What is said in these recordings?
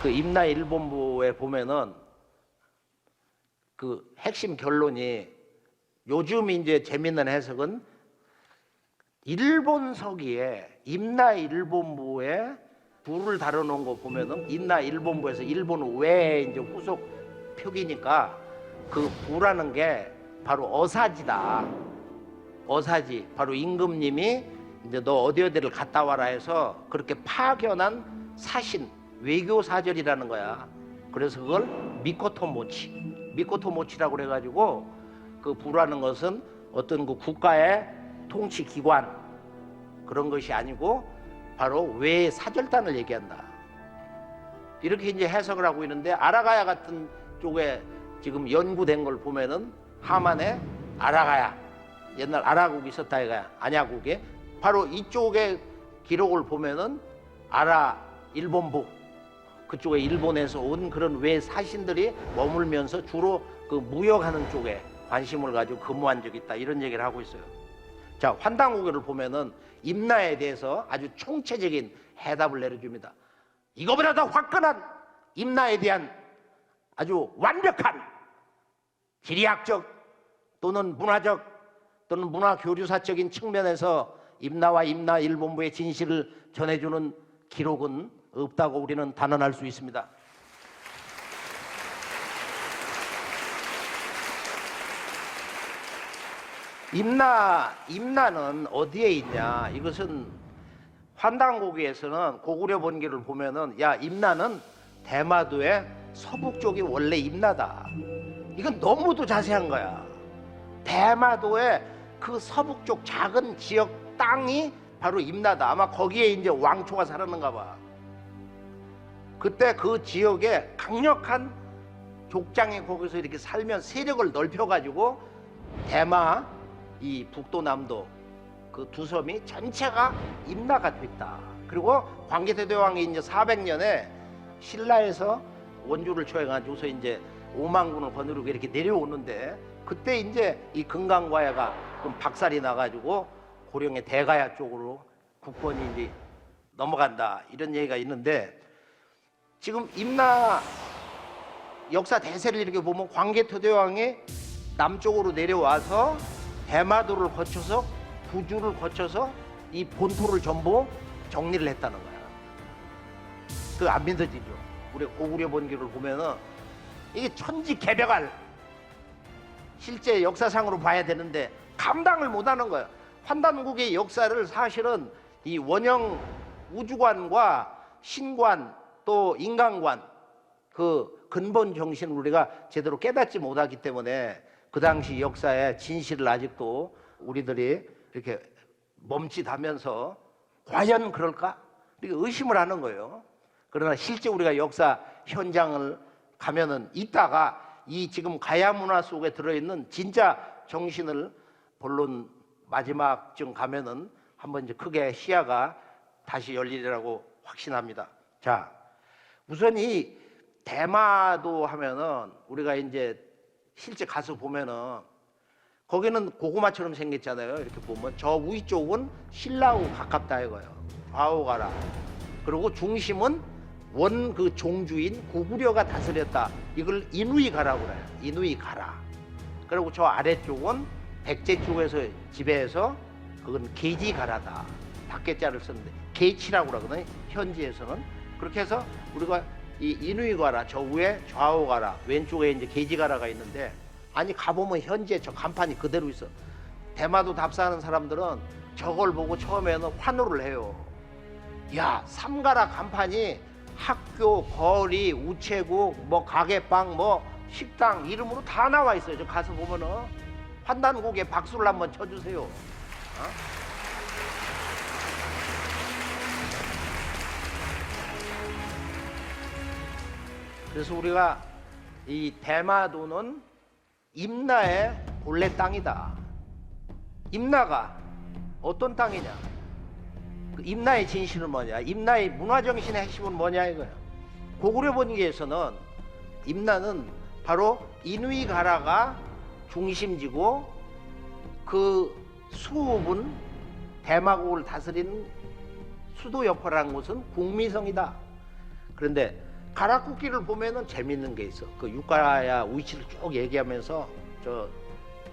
그 임나 일본부에 보면은 그 핵심 결론이 요즘 이제 재밌는 해석은 일본 서기에 임나 일본부에 부를 다뤄놓은 거 보면은 임나 일본부에서 일본 외에 이제 후속 표기니까 그 부라는 게 바로 어사지다. 어사지. 바로 임금님이 이제 너 어디를 갔다 와라 해서 그렇게 파견한 사신 외교 사절이라는 거야. 그래서 그걸 미코토모치라고 그래가지고 그 부라는 것은 어떤 그 국가의 통치 기관 그런 것이 아니고 바로 외 사절단을 얘기한다. 이렇게 이제 해석을 하고 있는데 아라가야 같은 쪽에 지금 연구된 걸 보면은 하만의 아라가야 옛날 아라국이 있었다 이거야. 안야국에 바로 이쪽에 기록을 보면은 아라 일본부 그쪽에 일본에서 온 그런 외 사신들이 머물면서 주로 그 무역하는 쪽에 관심을 가지고 근무한 적이 있다 이런 얘기를 하고 있어요. 자, 환단고교를 보면은 임나에 대해서 아주 총체적인 해답을 내려줍니다. 이거보다 더 화끈한 임나에 대한 아주 완벽한 지리학적 또는 문화적 또는 문화교류사적인 측면에서 임나와 임나 일본부의 진실을 전해주는 기록은 없다고 우리는 단언할 수 있습니다. 임나는 어디에 있냐? 이것은 환단고기에서는 고구려 본기를 보면은 야 임나는 대마도의 서북 쪽이 원래 임나다. 이건 너무도 자세한 거야. 대마도의 그 서북 쪽 작은 지역 땅이 바로 임나다. 아마 거기에 이제 왕초가 살았는가 봐. 그때 그 지역에 강력한 족장이 거기서 이렇게 살면 세력을 넓혀가지고 대마 이 북도 남도 그 두 섬이 전체가 임나가 됐다. 그리고 광개토대왕이 이제 400년에 신라에서 원주를 초해가지고서 이제 오만군을 거느리고 이렇게 내려오는데 그때 이제 이 금강과야가 좀 박살이 나가지고 고령의 대가야 쪽으로 국권이 이제 넘어간다 이런 얘기가 있는데 지금 임나 역사 대세를 이렇게 보면 광개토대왕이 남쪽으로 내려와서 대마도를 거쳐서 부주를 거쳐서 이 본토를 전부 정리를 했다는 거야. 그 안 믿어지죠. 우리 고구려 본기를 보면은 이게 천지개벽할 실제 역사상으로 봐야 되는데 감당을 못하는 거야. 환단국의 역사를 사실은 이 원형 우주관과 신관 또 인간관 그 근본 정신을 우리가 제대로 깨닫지 못하기 때문에 그 당시 역사의 진실을 아직도 우리들이 이렇게 멈칫하면서 과연 그럴까? 이렇게 의심을 하는 거예요. 그러나 실제 우리가 역사 현장을 가면은 이따가 이 지금 가야 문화 속에 들어있는 진짜 정신을 본론 마지막쯤 가면은 한번 이제 크게 시야가 다시 열리리라고 확신합니다. 자, 우선 이 대마도 하면은 우리가 이제 실제 가서 보면은 거기는 고구마처럼 생겼잖아요. 이렇게 보면 저 위쪽은 신라하고 가깝다 이거예요. 좌우 가라. 그리고 중심은 원 그 종주인 고구려가 다스렸다. 이걸 이누이 가라고 그래요. 이누이 가라. 그리고 저 아래쪽은 백제 쪽에서 지배해서 그건 계지 가라다. 밖에자를 썼는데 계치라고 그러거든요. 현지에서는 그렇게 해서 우리가 이 이누이 가라 저 위에 좌우 가라 왼쪽에 이제 계지 가라가 있는데 아니 가보면 현지에 저 간판이 그대로 있어. 대마도 답사하는 사람들은 저걸 보고 처음에는 환호를 해요. 야 삼가라 간판이 학교, 거리, 우체국, 뭐 가게방, 뭐 식당 이름으로 다 나와 있어요. 저 가서 보면은 환단국에 박수를 한번 쳐주세요. 그래서 우리가 이 대마도는 임나의 본래 땅이다. 임나가 어떤 땅이냐? 그 임나의 진실은 뭐냐? 임나의 문화정신의 핵심은 뭐냐 이거야. 고구려 본기에서는 임나는 바로 이누이 가라가 중심지고 그 수읍은 대마국을 다스리는 수도 옆이라는 곳은 국미성이다. 그런데 가락국기를 보면은 재밌는 게 있어. 그 육가야 위치를 쭉 얘기하면서 저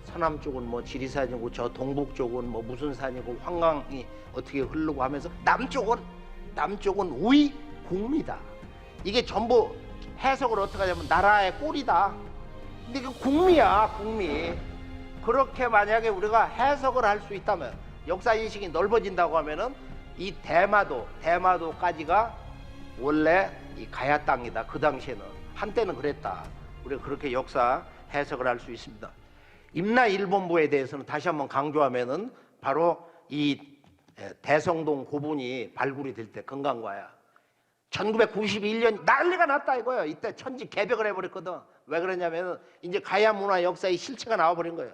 서남 쪽은 뭐 지리산이고 저 동북 쪽은 뭐 무슨 산이고 황강이 어떻게 흐르고 하면서 남쪽은 우이 국미다. 이게 전부 해석을 어떻게 하냐면 나라의 꼴이다. 근데 그 국미야, 국미. 그렇게 만약에 우리가 해석을 할 수 있다면 역사 인식이 넓어진다고 하면은 이 대마도까지가 원래 이 가야 땅이다. 그 당시에는 한때는 그랬다. 우리가 그렇게 역사 해석을 할 수 있습니다. 임나 일본부에 대해서는 다시 한번 강조하면은 바로 이 대성동 고분이 발굴이 될 때 금강가야 1991년 난리가 났다 이거예요. 이때 천지 개벽을 해버렸거든. 왜 그러냐면 이제 가야 문화 역사의 실체가 나와버린 거예요.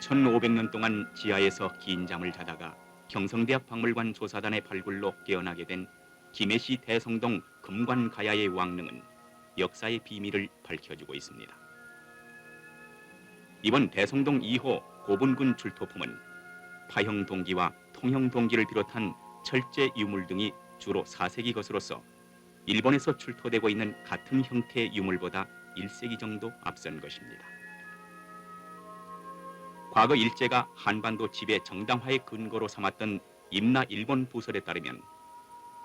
1500년 동안 지하에서 긴 잠을 자다가 경성대학 박물관 조사단의 발굴로 깨어나게 된 김해시 대성동 금관가야의 왕릉은 역사의 비밀을 밝혀주고 있습니다. 이번 대성동 2호 고분군 출토품은 파형 동기와 통형 동기를 비롯한 철제 유물 등이 주로 4세기 것으로서 일본에서 출토되고 있는 같은 형태의 유물보다 1세기 정도 앞선 것입니다. 과거 일제가 한반도 지배 정당화의 근거로 삼았던 임나 일본 부설에 따르면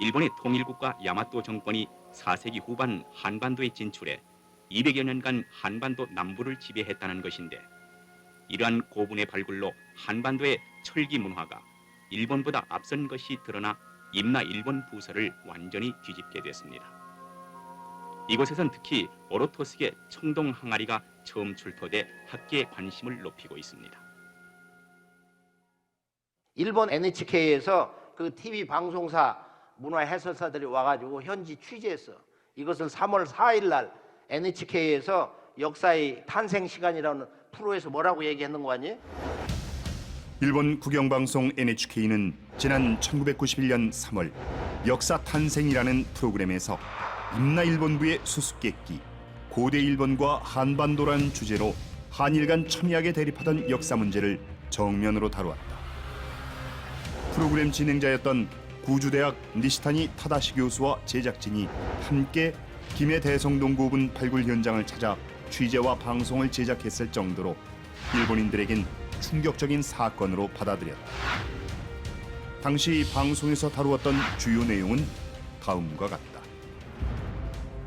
일본의 통일국가 야마토 정권이 4세기 후반 한반도에 진출해 200여 년간 한반도 남부를 지배했다는 것인데 이러한 고분의 발굴로 한반도의 철기 문화가 일본보다 앞선 것이 드러나 임나 일본 부설을 완전히 뒤집게 됐습니다. 이곳에선 특히 오로토스계 청동 항아리가 처음 출토돼 학계의 관심을 높이고 있습니다. 일본 NHK에서 그 TV 방송사 문화 해설사들이 와가지고 현지 취재했어. 이것을 3월 4일 날 NHK에서 역사의 탄생 시간이라는 프로에서 뭐라고 얘기했는 거 아니? 일본 국영방송 NHK는 지난 1991년 3월 역사 탄생이라는 프로그램에서 임나 일본부의 수수께끼, 고대 일본과 한반도라는 주제로 한일 간 첨예하게 대립하던 역사 문제를 정면으로 다루었다. 프로그램 진행자였던 구주대학 니시타니 타다시 교수와 제작진이 함께 김해 대성동 고분 발굴 현장을 찾아 취재와 방송을 제작했을 정도로 일본인들에겐 충격적인 사건으로 받아들였다. 당시 방송에서 다루었던 주요 내용은 다음과 같다.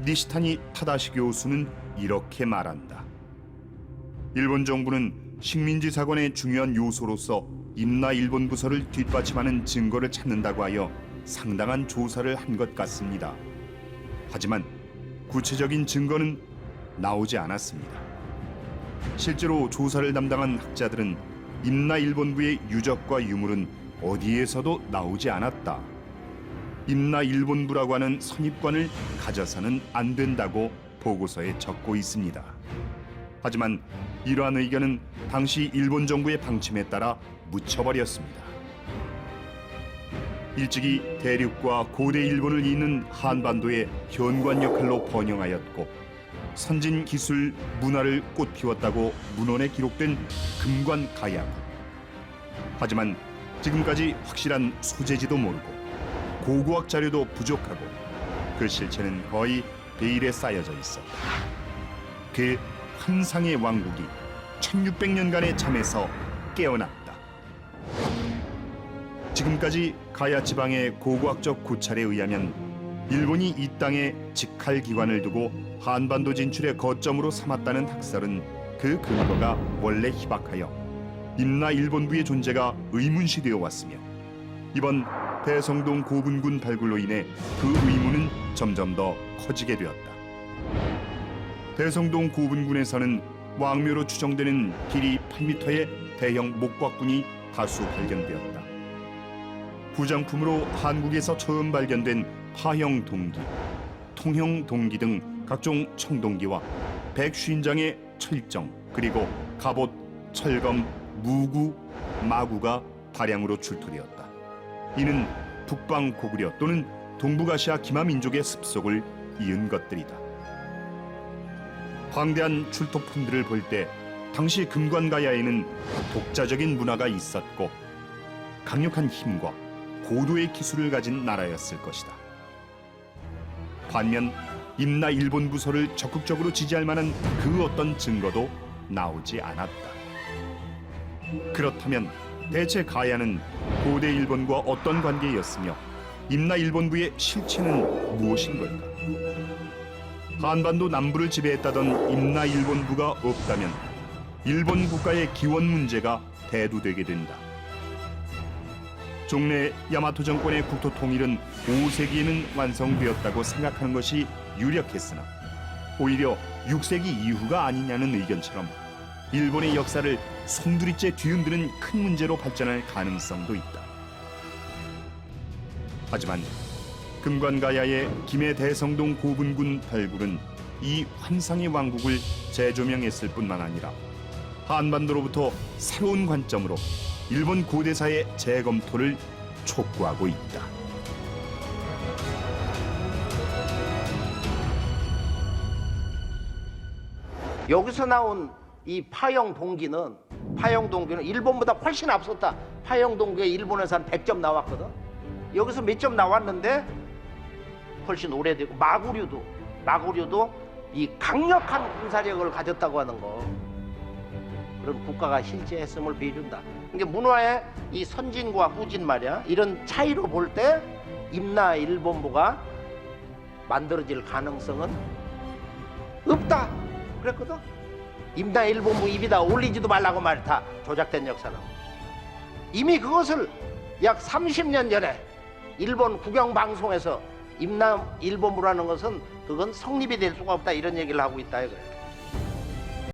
니시타니 타다시 교수는 이렇게 말한다. 일본 정부는 식민지 사관의 중요한 요소로서 임나 일본 부서를 뒷받침하는 증거를 찾는다고 하여 상당한 조사를 한 것 같습니다. 하지만 구체적인 증거는 나오지 않았습니다. 실제로 조사를 담당한 학자들은 임나 일본부의 유적과 유물은 어디에서도 나오지 않았다. 임나 일본부라고 하는 선입관을 가져서는 안 된다고 보고서에 적고 있습니다. 하지만 이러한 의견은 당시 일본 정부의 방침에 따라 묻혀버렸습니다. 일찍이 대륙과 고대 일본을 잇는 한반도의 현관 역할로 번영하였고 선진 기술 문화를 꽃피웠다고 문헌에 기록된 금관가야국. 하지만 지금까지 확실한 소재지도 모르고 고고학 자료도 부족하고 그 실체는 거의 베일에 쌓여져 있었다. 그 환상의 왕국이 1600년간의 잠에서 깨어났다. 지금까지 가야 지방의 고고학적 고찰에 의하면 일본이 이 땅에 직할 기관을 두고 한반도 진출의 거점으로 삼았다는 학설은 그 근거가 원래 희박하여 임나 일본부의 존재가 의문시되어 왔으며 이번 대성동 고분군 발굴로 인해 그 의문은 점점 더 커지게 되었다. 대성동 고분군에서는 왕묘로 추정되는 길이 8m의 대형 목곽군이 다수 발견되었다. 부장품으로 한국에서 처음 발견된 파형 동기, 통형 동기 등 각종 청동기와 150장의 철정, 그리고 갑옷, 철검, 무구, 마구가 다량으로 출토되었다. 이는 북방 고구려 또는 동북아시아 기마 민족의 습속을 이은 것들이다. 방대한 출토품들을 볼 때 당시 금관가야에는 독자적인 문화가 있었고 강력한 힘과 고도의 기술을 가진 나라였을 것이다. 반면 임나 일본 부서를 적극적으로 지지할 만한 그 어떤 증거도 나오지 않았다. 그렇다면 대체 가야는 고대 일본과 어떤 관계였으며 임나 일본부의 실체는 무엇인 걸까? 한반도 남부를 지배했다던 임나 일본부가 없다면 일본 국가의 기원 문제가 대두되게 된다. 종래 야마토 정권의 국토 통일은 5세기에는 완성되었다고 생각하는 것이 유력했으나 오히려 6세기 이후가 아니냐는 의견처럼 일본의 역사를 송두리째 뒤흔드는 큰 문제로 발전할 가능성도 있다. 하지만 금관가야의 김해 대성동 고분군 발굴은 이 환상의 왕국을 재조명했을 뿐만 아니라 한반도로부터 새로운 관점으로 일본 고대사의 재검토를 촉구하고 있다. 여기서 나온 이 파영동기는 일본보다 훨씬 앞섰다. 파영동기에 일본에서 한 100점 나왔거든. 여기서 몇 점 나왔는데 훨씬 오래되고 마구류도 이 강력한 군사력을 가졌다고 하는 거. 그런 국가가 실제했음을 보여준다. 그러니까 문화의 이 선진과 후진 말이야. 이런 차이로 볼 때 임나 일본부가 만들어질 가능성은 없다. 그랬거든. 임나 일본부 입이다 올리지도 말라고 말이 다 조작된 역사는. 이미 그것을 약 30년 전에 일본 국영방송에서 임나 일본부라는 것은 그건 성립이 될 수가 없다 이런 얘기를 하고 있다 이거예요.